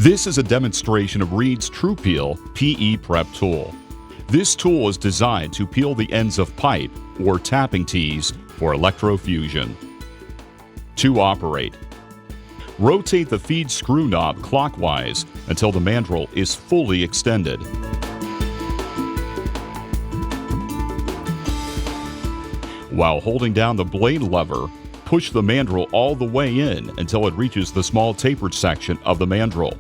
This is a demonstration of Reed's True Peel PE Prep Tool. This tool is designed to peel the ends of pipe or tapping tees for electrofusion. To operate, rotate the feed screw knob clockwise until the mandrel is fully extended. While holding down the blade lever, push the mandrel all the way in until it reaches the small tapered section of the mandrel.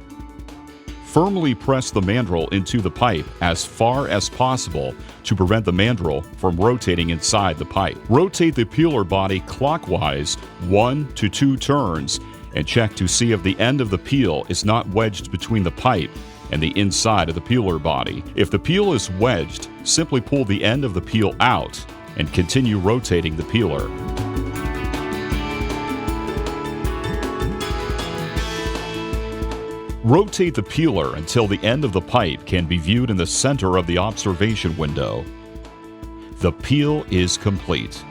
Firmly press the mandrel into the pipe as far as possible to prevent the mandrel from rotating inside the pipe. Rotate the peeler body clockwise 1 to 2 turns and check to see if the end of the peel is not wedged between the pipe and the inside of the peeler body. If the peel is wedged, simply pull the end of the peel out and continue rotating the peeler. Rotate the peeler until the end of the pipe can be viewed in the center of the observation window. The peel is complete.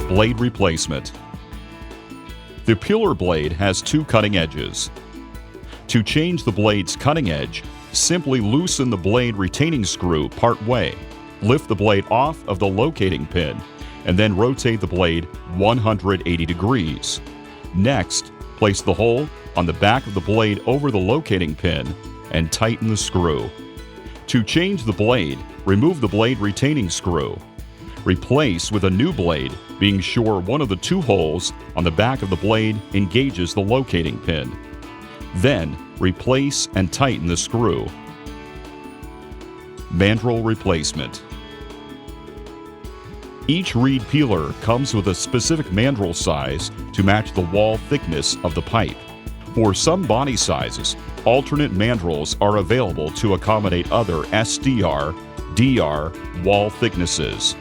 Blade replacement. The peeler blade has 2 cutting edges. To change the blade's cutting edge, simply loosen the blade retaining screw part way, lift the blade off of the locating pin, and then rotate the blade 180 degrees. Next, place the hole on the back of the blade over the locating pin and tighten the screw. To change the blade, remove the blade retaining screw. Replace with a new blade, being sure one of the 2 holes on the back of the blade engages the locating pin. Then, replace and tighten the screw. Mandrel replacement. Each Reed peeler comes with a specific mandrel size to match the wall thickness of the pipe. For some body sizes, alternate mandrels are available to accommodate other SDR, DR wall thicknesses.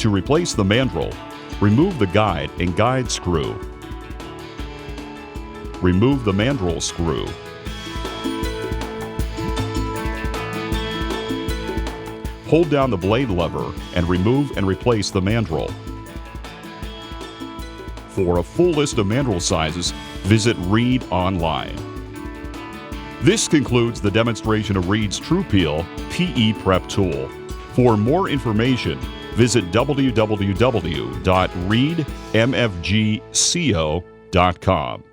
To replace the mandrel, remove the guide and guide screw. Remove the mandrel screw. Hold down the blade lever and remove and replace the mandrel. For a full list of mandrel sizes, visit Reed online. This concludes the demonstration of Reed's True Peel PE Prep Tool. For more information, visit www.reedmfgco.com.